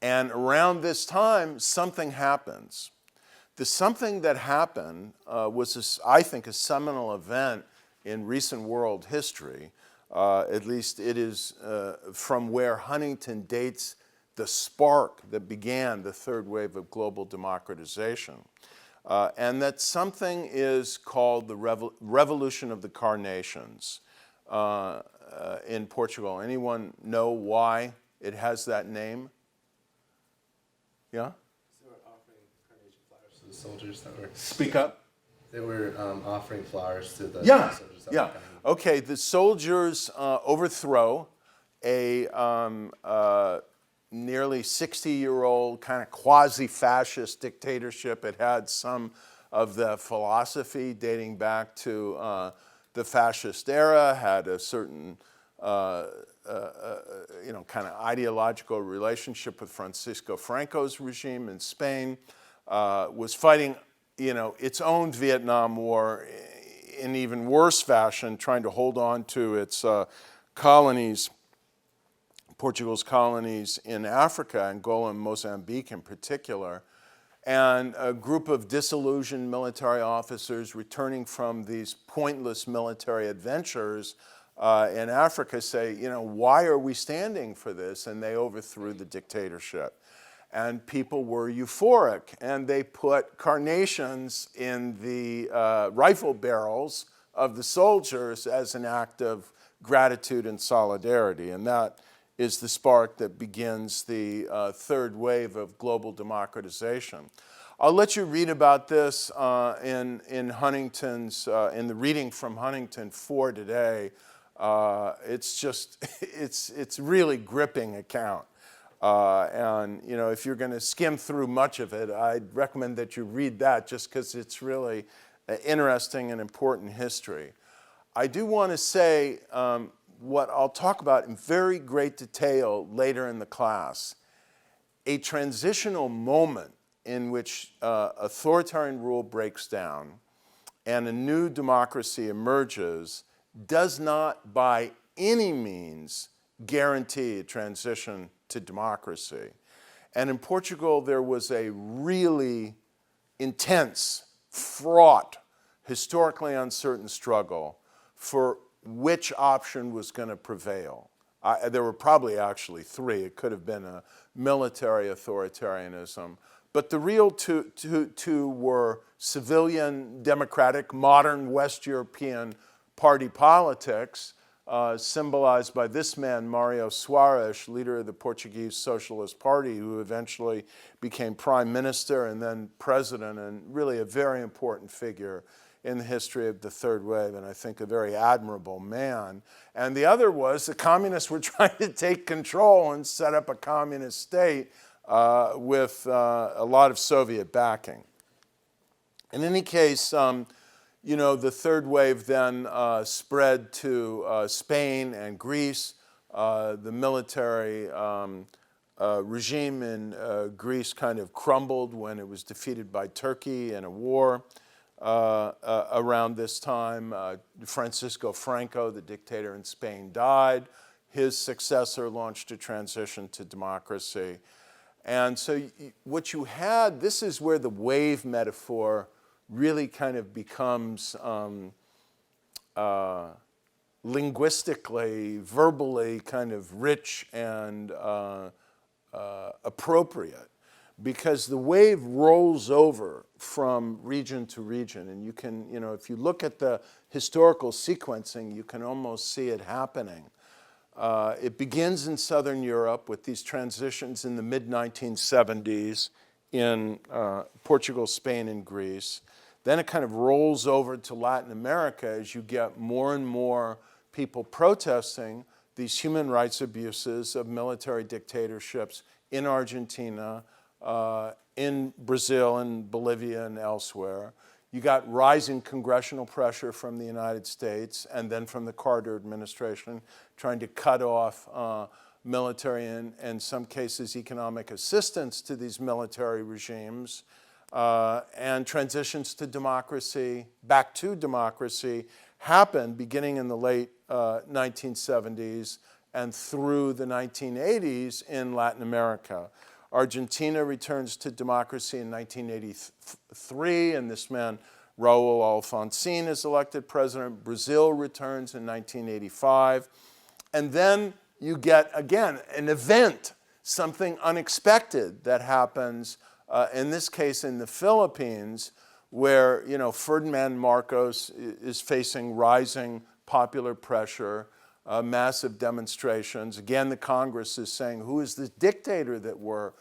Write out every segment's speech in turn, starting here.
And around this time, something happens. The something that happened was, I think, a seminal event in recent world history. At least it is from where Huntington dates the spark that began the third wave of global democratization. And that something is called the Revolution of the Carnations in Portugal. Anyone know why it has that name? Yeah? They were offering carnation flowers to the soldiers that were. Speak up. They were offering flowers to the Yeah, soldiers that yeah. were dying. Okay, the soldiers overthrow a nearly 60-year-old kind of quasi-fascist dictatorship. It had some of the philosophy dating back to the fascist era, had a certain kind of ideological relationship with Francisco Franco's regime in Spain, was fighting, its own Vietnam War in even worse fashion, trying to hold on to its colonies, Portugal's colonies in Africa, Angola and Mozambique in particular. And a group of disillusioned military officers returning from these pointless military adventures in Africa say, why are we standing for this? And they overthrew the dictatorship. And people were euphoric, and they put carnations in the rifle barrels of the soldiers as an act of gratitude and solidarity. And that is the spark that begins the third wave of global democratization. I'll let you read about this in Huntington's, in the reading from Huntington for today. It's just, it's really gripping account. And if you're going to skim through much of it, I'd recommend that you read that just because it's really interesting and important history. I do want to say what I'll talk about in very great detail later in the class. A transitional moment in which authoritarian rule breaks down and a new democracy emerges does not by any means guarantee a transition to democracy. And in Portugal, there was a really intense, fraught, historically uncertain struggle for which option was going to prevail. There were probably actually three. It could have been a military authoritarianism. But the real two were civilian, democratic, modern West European party politics, symbolized by this man, Mário Soares, leader of the Portuguese Socialist Party, who eventually became prime minister and then president, and really a very important figure in the history of the third wave, and I think a very admirable man. And the other was the communists were trying to take control and set up a communist state with a lot of Soviet backing. In any case, the third wave then spread to Spain and Greece. The military regime in Greece kind of crumbled when it was defeated by Turkey in a war around this time. Francisco Franco, the dictator in Spain, died. His successor launched a transition to democracy. And so what you had, this is where the wave metaphor really kind of becomes linguistically, verbally kind of rich and appropriate, because the wave rolls over from region to region. And you can, if you look at the historical sequencing, you can almost see it happening. It begins in Southern Europe with these transitions in the mid-1970s in Portugal, Spain, and Greece. Then it kind of rolls over to Latin America as you get more and more people protesting these human rights abuses of military dictatorships in Argentina, in Brazil and Bolivia and elsewhere. You got rising congressional pressure from the United States and then from the Carter administration trying to cut off military and, in some cases, economic assistance to these military regimes. And transitions to democracy, back to democracy, happened beginning in the late 1970s and through the 1980s in Latin America. Argentina returns to democracy in 1983, and this man, Raul Alfonsín, is elected president. Brazil returns in 1985. And then you get, again, an event, something unexpected that happens, in this case in the Philippines, where Ferdinand Marcos is facing rising popular pressure, massive demonstrations. Again, the Congress is saying, who is this dictator that we're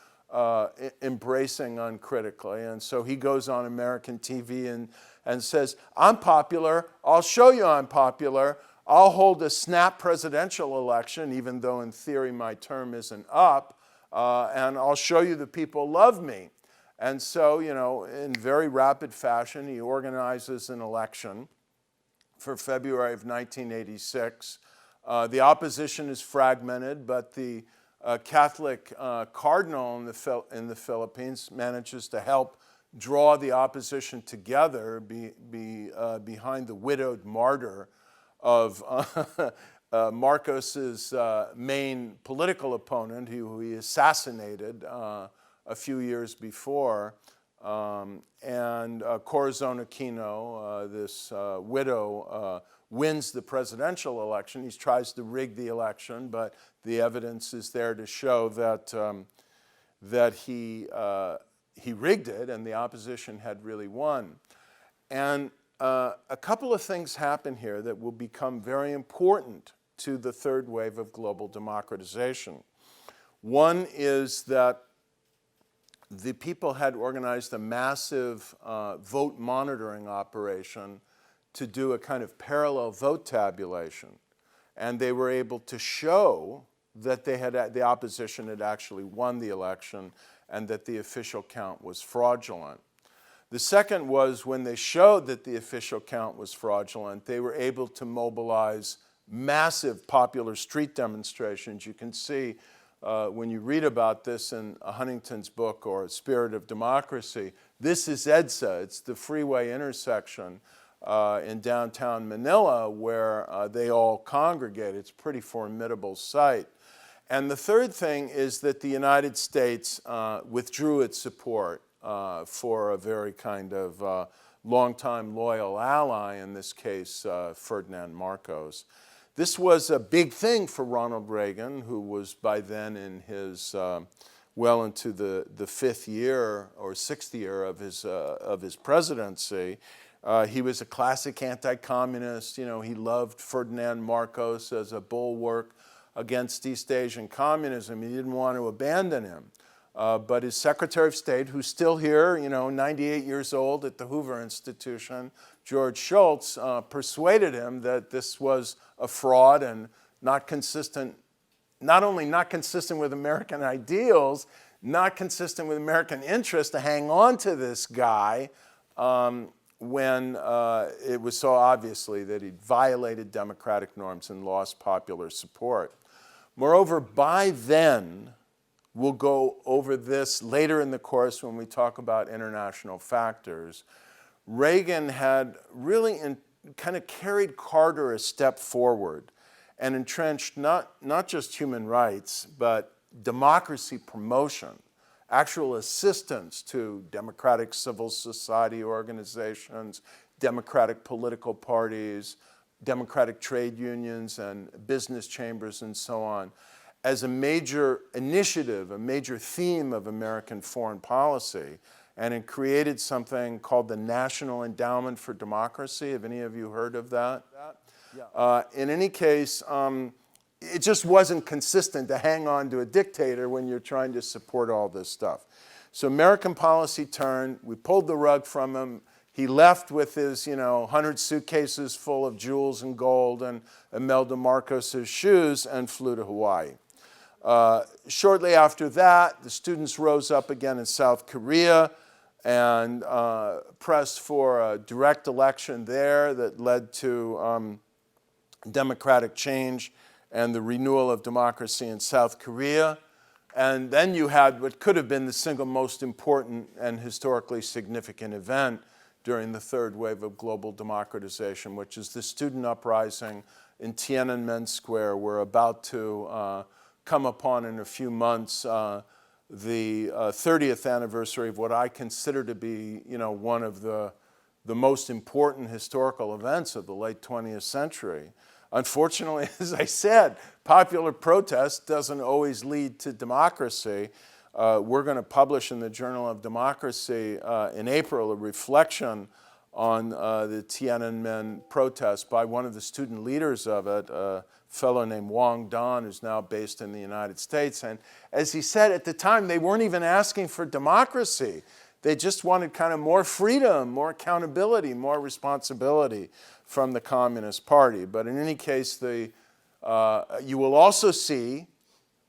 embracing uncritically? And so he goes on American TV and says, I'm popular, I'll show you I'm popular, I'll hold a snap presidential election, even though in theory my term isn't up, and I'll show you the people love me. And so, in very rapid fashion, he organizes an election for February of 1986. The opposition is fragmented, but the Catholic cardinal in the Philippines manages to help draw the opposition together behind the widowed martyr of Marcos's main political opponent, who he assassinated a few years before. And Corazon Aquino, this widow, wins the presidential election. He tries to rig the election, but the evidence is there to show that he rigged it and the opposition had really won. And a couple of things happen here that will become very important to the third wave of global democratization. One is that the people had organized a massive vote monitoring operation to do a kind of parallel vote tabulation. And they were able to show that the opposition had actually won the election and that the official count was fraudulent. The second was when they showed that the official count was fraudulent, they were able to mobilize massive popular street demonstrations. You can see when you read about this in Huntington's book or Spirit of Democracy, this is EDSA. It's the freeway intersection in downtown Manila where they all congregate. It's a pretty formidable sight. And the third thing is that the United States withdrew its support for a very kind of longtime loyal ally, in this case Ferdinand Marcos. This was a big thing for Ronald Reagan, who was by then in his well into the fifth year or sixth year of his presidency. He was a classic anti-communist. He loved Ferdinand Marcos as a bulwark against East Asian communism. He didn't want to abandon him. But his Secretary of State, who's still here, 98 years old at the Hoover Institution, George Shultz, persuaded him that this was a fraud and not only not consistent with American ideals, not consistent with American interests, to hang on to this guy when it was so obviously that he'd violated democratic norms and lost popular support. Moreover, by then, we'll go over this later in the course when we talk about international factors, Reagan had really kind of carried Carter a step forward and entrenched not just human rights, but democracy promotion, actual assistance to democratic civil society organizations, democratic political parties, democratic trade unions and business chambers and so on, as a major initiative, a major theme of American foreign policy. And it created something called the National Endowment for Democracy. Have any of you heard of that? Yeah. In any case, it just wasn't consistent to hang on to a dictator when you're trying to support all this stuff. So American policy turned, we pulled the rug from him. He left with his 100 suitcases full of jewels and gold and Imelda Marcos's shoes and flew to Hawaii. Shortly after that, the students rose up again in South Korea and pressed for a direct election there that led to democratic change and the renewal of democracy in South Korea. And then you had what could have been the single most important and historically significant event during the third wave of global democratization, which is the student uprising in Tiananmen Square. We're about to come upon in a few months the 30th anniversary of what I consider to be, one of the most important historical events of the late 20th century. Unfortunately, as I said, popular protest doesn't always lead to democracy. We're going to publish in the Journal of Democracy in April a reflection on the Tiananmen protest by one of the student leaders of it, a fellow named Wang Dan, who's now based in the United States. And as he said, at the time, they weren't even asking for democracy. They just wanted kind of more freedom, more accountability, more responsibility from the Communist Party. But in any case, you will also see,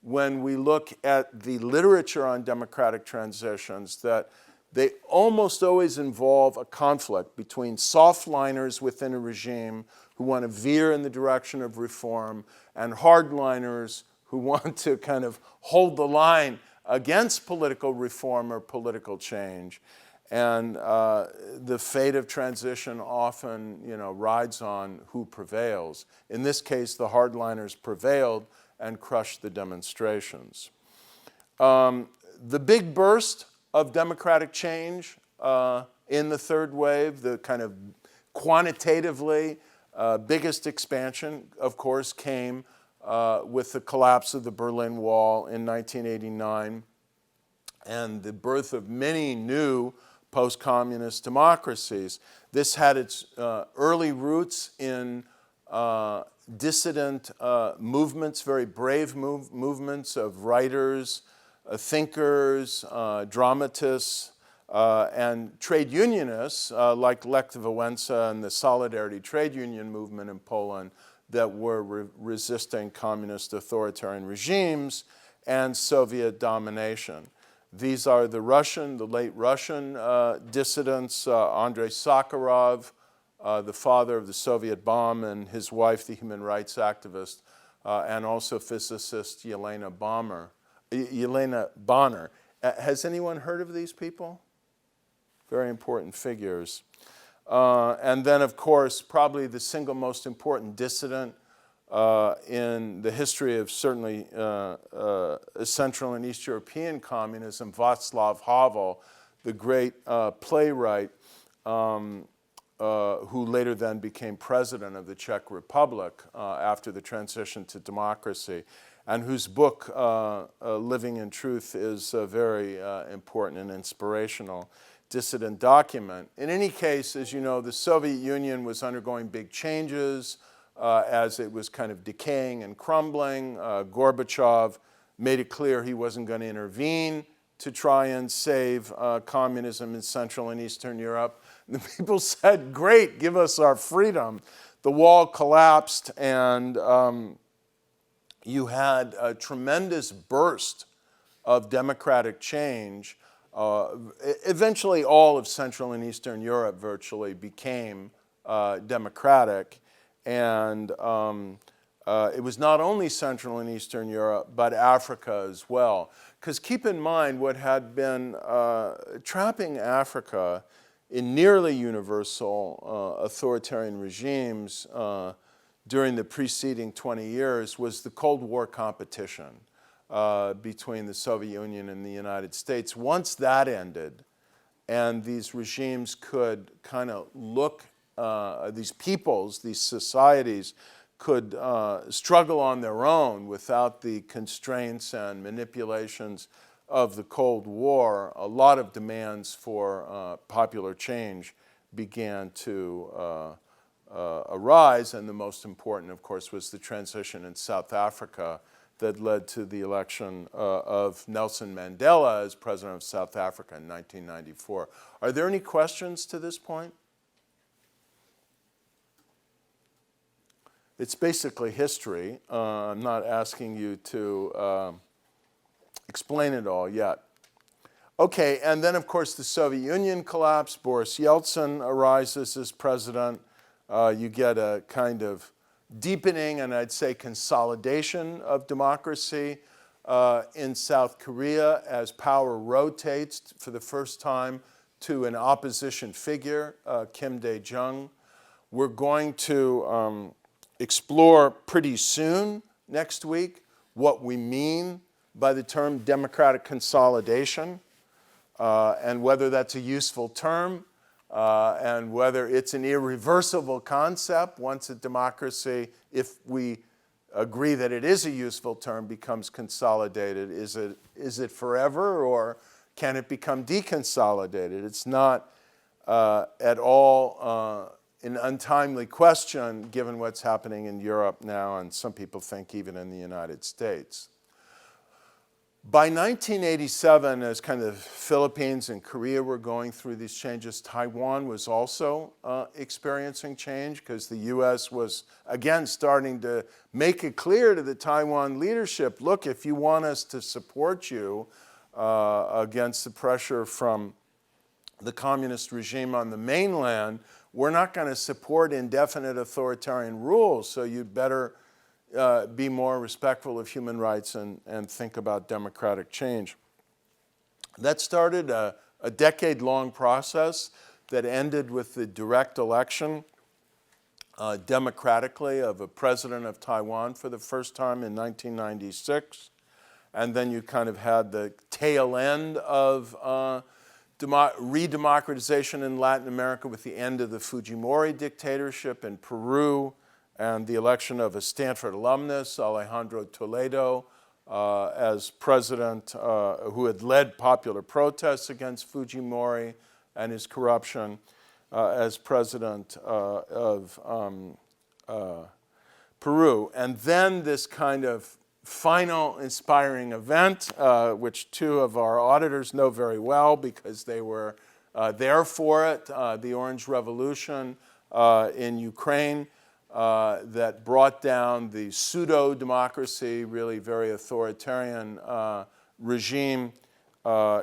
when we look at the literature on democratic transitions, that they almost always involve a conflict between softliners within a regime who want to veer in the direction of reform and hardliners who want to kind of hold the line against political reform or political change. And the fate of transition often, rides on who prevails. In this case, the hardliners prevailed and crushed the demonstrations. The big burst of democratic change in the third wave, the kind of quantitatively biggest expansion, of course, came with the collapse of the Berlin Wall in 1989 and the birth of many new post-communist democracies. This had its early roots in dissident movements, very brave movements of writers, thinkers, dramatists, and trade unionists like Lech Wałęsa and the Solidarity trade union movement in Poland that were resisting communist authoritarian regimes and Soviet domination. These are the late Russian dissidents, Andrei Sakharov, the father of the Soviet bomb, and his wife, the human rights activist, and also physicist Yelena Bonner. Has anyone heard of these people? Very important figures. And then, of course, probably the single most important dissident in the history of certainly Central and East European communism, Václav Havel, the great playwright who later then became president of the Czech Republic after the transition to democracy, and whose book, Living in Truth, is very important and inspirational dissident document. In any case, as you know, the Soviet Union was undergoing big changes as it was kind of decaying and crumbling. Gorbachev made it clear he wasn't going to intervene to try and save communism in Central and Eastern Europe. And the people said, great, give us our freedom. The wall collapsed, and you had a tremendous burst of democratic change. Eventually, all of Central and Eastern Europe virtually became democratic. And it was not only Central and Eastern Europe, but Africa as well. Because keep in mind, what had been trapping Africa in nearly universal authoritarian regimes during the preceding 20 years was the Cold War competition between the Soviet Union and the United States. Once that ended, and these regimes could kind of look, these peoples, these societies, could struggle on their own without the constraints and manipulations of the Cold War, a lot of demands for popular change began to arise, and the most important, of course, was the transition in South Africa that led to the election of Nelson Mandela as president of South Africa in 1994. Are there any questions to this point? It's basically history. I'm not asking you to explain it all yet. Okay, and then of course the Soviet Union collapsed. Boris Yeltsin arises as president. You get a kind of deepening and I'd say consolidation of democracy in South Korea as power rotates for the first time to an opposition figure, Kim Dae-jung. We're going to explore pretty soon, next week, what we mean by the term democratic consolidation, and whether that's a useful term, and whether it's an irreversible concept once a democracy, if we agree that it is a useful term, becomes consolidated. Is it forever, or can it become deconsolidated? It's not at all an untimely question given what's happening in Europe now, and some people think even in the United States. By 1987, as kind of Philippines and Korea were going through these changes, Taiwan was also experiencing change, because the U.S. was, again, starting to make it clear to the Taiwan leadership, look, if you want us to support you against the pressure from the communist regime on the mainland, we're not going to support indefinite authoritarian rules, so you'd better be more respectful of human rights and think about democratic change. That started a decade-long process that ended with the direct election democratically of a president of Taiwan for the first time in 1996. And then you kind of had the tail end of re-democratization in Latin America with the end of the Fujimori dictatorship in Peru, and the election of a Stanford alumnus, Alejandro Toledo, as president, who had led popular protests against Fujimori and his corruption, as president of Peru. And then this kind of final inspiring event, which two of our auditors know very well because they were there for it, the Orange Revolution in Ukraine, that brought down the pseudo-democracy, really very authoritarian regime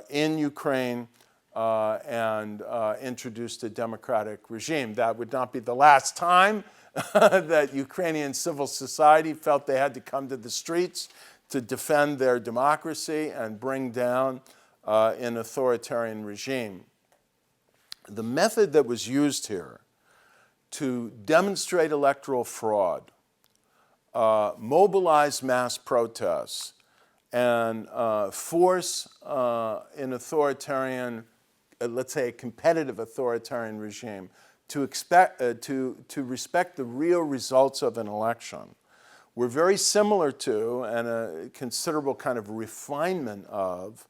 in Ukraine, and introduced a democratic regime. That would not be the last time that Ukrainian civil society felt they had to come to the streets to defend their democracy and bring down an authoritarian regime. The method that was used here to demonstrate electoral fraud, mobilize mass protests, and force an authoritarian, let's say a competitive authoritarian regime, to respect the real results of an election, were very similar to, and a considerable kind of refinement of,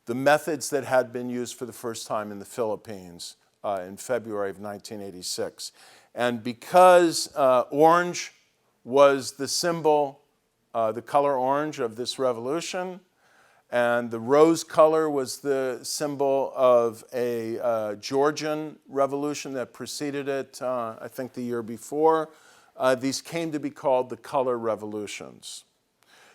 the methods that had been used for the first time in the Philippines in February of 1986. And because orange was the symbol, the color orange of this revolution, and the rose color was the symbol of a Georgian revolution that preceded it, I think the year before, these came to be called the color revolutions.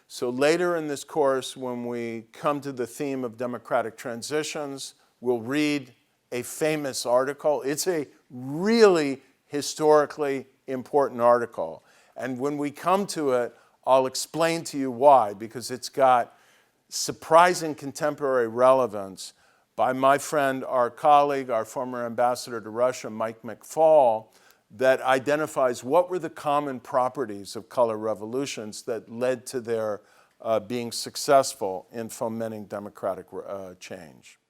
So later in this course, when we come to the theme of democratic transitions, we'll read a famous article. It's a really historically important article. And when we come to it, I'll explain to you why, because it's got surprising contemporary relevance by my friend, our colleague, our former ambassador to Russia, Mike McFaul, that identifies what were the common properties of color revolutions that led to their being successful in fomenting democratic change.